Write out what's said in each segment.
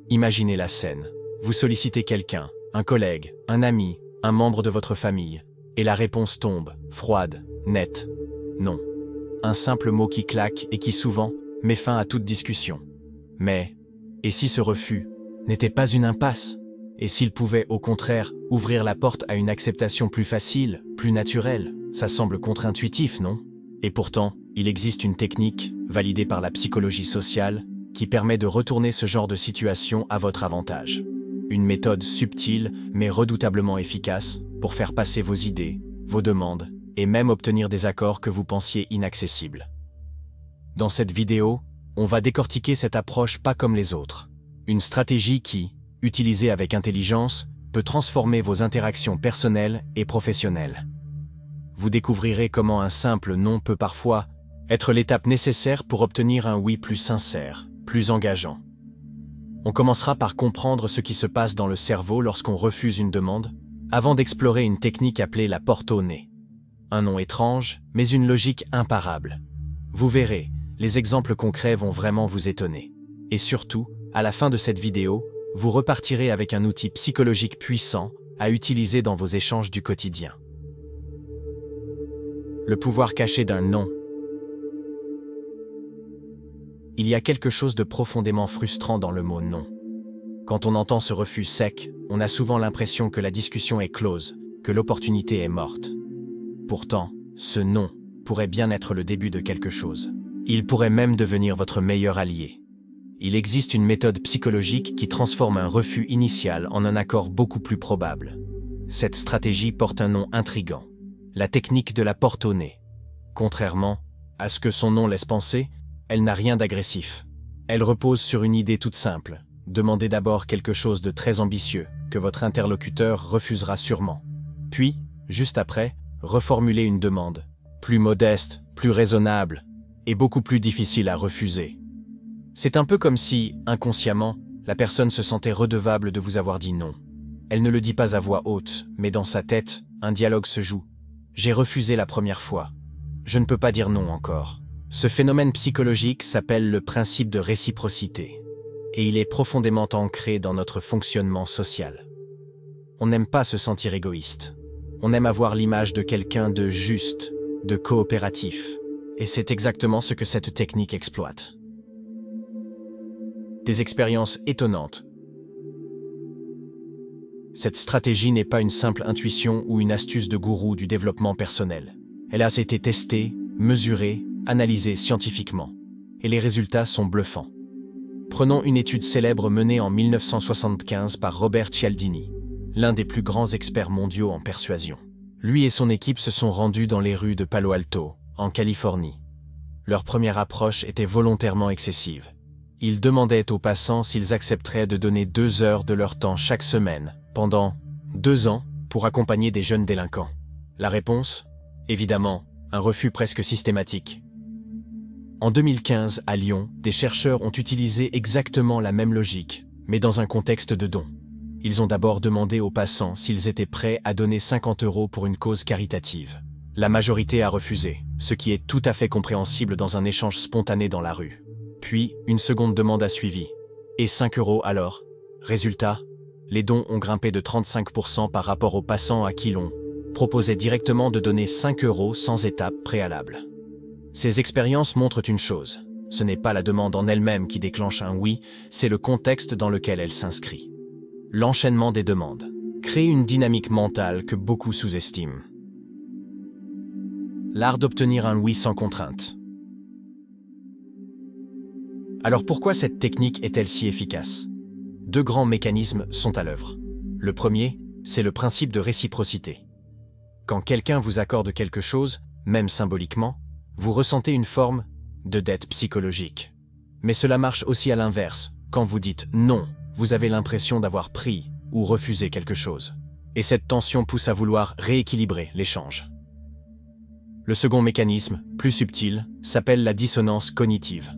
Imaginez la scène. Vous sollicitez quelqu'un, un collègue, un ami, un membre de votre famille, et la réponse tombe, froide, nette. Non. Un simple mot qui claque et qui souvent met fin à toute discussion. Mais, et si ce refus n'était pas une impasse? Et s'il pouvait, au contraire, ouvrir la porte à une acceptation plus facile, plus naturelle? Ça semble contre-intuitif, non? Et pourtant, il existe une technique, validée par la psychologie sociale, qui permet de retourner ce genre de situation à votre avantage. Une méthode subtile, mais redoutablement efficace, pour faire passer vos idées, vos demandes, et même obtenir des accords que vous pensiez inaccessibles. Dans cette vidéo, on va décortiquer cette approche pas comme les autres. Une stratégie qui, utilisée avec intelligence, peut transformer vos interactions personnelles et professionnelles. Vous découvrirez comment un simple non peut parfois être l'étape nécessaire pour obtenir un oui plus sincère, plus engageant. On commencera par comprendre ce qui se passe dans le cerveau lorsqu'on refuse une demande, avant d'explorer une technique appelée la porte au nez. Un nom étrange, mais une logique imparable. Vous verrez, les exemples concrets vont vraiment vous étonner. Et surtout, à la fin de cette vidéo, vous repartirez avec un outil psychologique puissant à utiliser dans vos échanges du quotidien. Le pouvoir caché d'un non. Il y a quelque chose de profondément frustrant dans le mot non. Quand on entend ce refus sec, on a souvent l'impression que la discussion est close, que l'opportunité est morte. Pourtant, ce non pourrait bien être le début de quelque chose. Il pourrait même devenir votre meilleur allié. Il existe une méthode psychologique qui transforme un refus initial en un accord beaucoup plus probable. Cette stratégie porte un nom intrigant. La technique de la porte au nez. Contrairement à ce que son nom laisse penser, elle n'a rien d'agressif. Elle repose sur une idée toute simple. Demandez d'abord quelque chose de très ambitieux, que votre interlocuteur refusera sûrement. Puis, juste après, reformulez une demande, plus modeste, plus raisonnable, et beaucoup plus difficile à refuser. C'est un peu comme si, inconsciemment, la personne se sentait redevable de vous avoir dit non. Elle ne le dit pas à voix haute, mais dans sa tête, un dialogue se joue. J'ai refusé la première fois. Je ne peux pas dire non encore. Ce phénomène psychologique s'appelle le principe de réciprocité. Et il est profondément ancré dans notre fonctionnement social. On n'aime pas se sentir égoïste. On aime avoir l'image de quelqu'un de juste, de coopératif. Et c'est exactement ce que cette technique exploite. Des expériences étonnantes. Cette stratégie n'est pas une simple intuition ou une astuce de gourou du développement personnel. Elle a été testée, mesurée, analysée scientifiquement. Et les résultats sont bluffants. Prenons une étude célèbre menée en 1975 par Robert Cialdini, l'un des plus grands experts mondiaux en persuasion. Lui et son équipe se sont rendus dans les rues de Palo Alto, en Californie. Leur première approche était volontairement excessive. Ils demandaient aux passants s'ils accepteraient de donner 2 heures de leur temps chaque semaine, pendant 2 ans, pour accompagner des jeunes délinquants. La réponse? Évidemment, un refus presque systématique. En 2015, à Lyon, des chercheurs ont utilisé exactement la même logique, mais dans un contexte de don. Ils ont d'abord demandé aux passants s'ils étaient prêts à donner 50 € pour une cause caritative. La majorité a refusé, ce qui est tout à fait compréhensible dans un échange spontané dans la rue. Puis, une seconde demande a suivi. Et 5 € alors? Résultat, les dons ont grimpé de 35% par rapport aux passants à qui l'on proposait directement de donner 5 € sans étape préalable. Ces expériences montrent une chose. Ce n'est pas la demande en elle-même qui déclenche un oui, c'est le contexte dans lequel elle s'inscrit. L'enchaînement des demandes crée une dynamique mentale que beaucoup sous-estiment. L'art d'obtenir un oui sans contrainte. Alors pourquoi cette technique est-elle si efficace? 2 grands mécanismes sont à l'œuvre. Le premier, c'est le principe de réciprocité. Quand quelqu'un vous accorde quelque chose, même symboliquement, vous ressentez une forme de dette psychologique. Mais cela marche aussi à l'inverse. Quand vous dites non, vous avez l'impression d'avoir pris ou refusé quelque chose. Et cette tension pousse à vouloir rééquilibrer l'échange. Le second mécanisme, plus subtil, s'appelle la dissonance cognitive.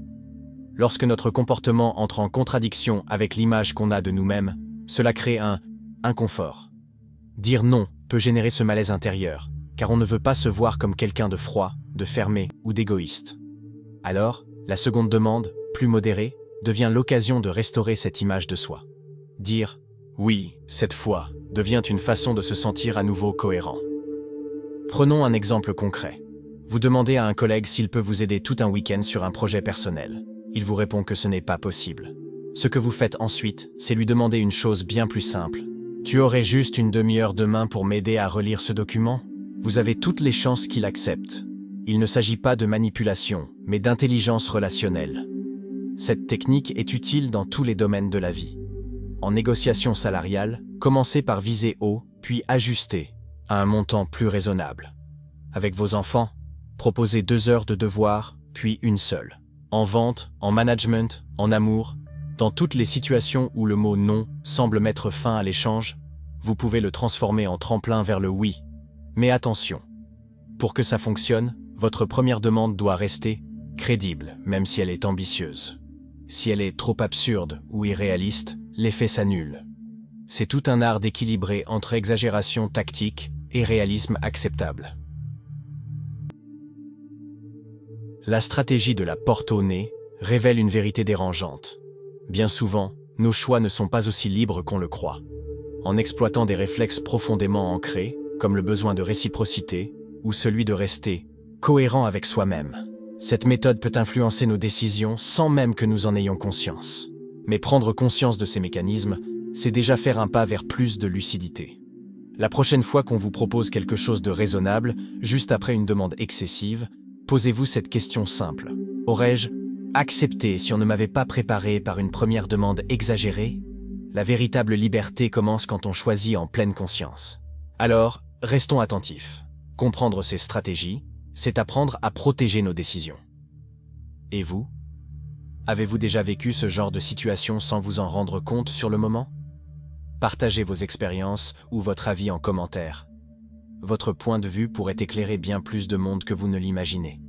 Lorsque notre comportement entre en contradiction avec l'image qu'on a de nous-mêmes, cela crée un inconfort. Dire non peut générer ce malaise intérieur, car on ne veut pas se voir comme quelqu'un de froid, de fermé ou d'égoïste. Alors, la seconde demande, plus modérée, devient l'occasion de restaurer cette image de soi. Dire « oui, cette fois » devient une façon de se sentir à nouveau cohérent. Prenons un exemple concret. Vous demandez à un collègue s'il peut vous aider tout un week-end sur un projet personnel. Il vous répond que ce n'est pas possible. Ce que vous faites ensuite, c'est lui demander une chose bien plus simple. « Tu aurais juste une demi-heure demain pour m'aider à relire ce document ?» Vous avez toutes les chances qu'il accepte. Il ne s'agit pas de manipulation, mais d'intelligence relationnelle. Cette technique est utile dans tous les domaines de la vie. En négociation salariale, commencez par viser haut, puis ajuster à un montant plus raisonnable. Avec vos enfants, proposez 2 heures de devoir, puis une seule. En vente, en management, en amour, dans toutes les situations où le mot « non » semble mettre fin à l'échange, vous pouvez le transformer en tremplin vers le « oui ». Mais attention, pour que ça fonctionne, votre première demande doit rester crédible, même si elle est ambitieuse. Si elle est trop absurde ou irréaliste, l'effet s'annule. C'est tout un art d'équilibrer entre exagération tactique et réalisme acceptable. La stratégie de la porte au nez révèle une vérité dérangeante. Bien souvent, nos choix ne sont pas aussi libres qu'on le croit. En exploitant des réflexes profondément ancrés, comme le besoin de réciprocité ou celui de rester cohérent avec soi-même, cette méthode peut influencer nos décisions sans même que nous en ayons conscience. Mais prendre conscience de ces mécanismes, c'est déjà faire un pas vers plus de lucidité. La prochaine fois qu'on vous propose quelque chose de raisonnable, juste après une demande excessive, posez-vous cette question simple. Aurais-je accepté si on ne m'avait pas préparé par une première demande exagérée? La véritable liberté commence quand on choisit en pleine conscience. Alors, restons attentifs. Comprendre ces stratégies, c'est apprendre à protéger nos décisions. Et vous? Avez-vous déjà vécu ce genre de situation sans vous en rendre compte sur le moment? Partagez vos expériences ou votre avis en commentaire. Votre point de vue pourrait éclairer bien plus de monde que vous ne l'imaginez.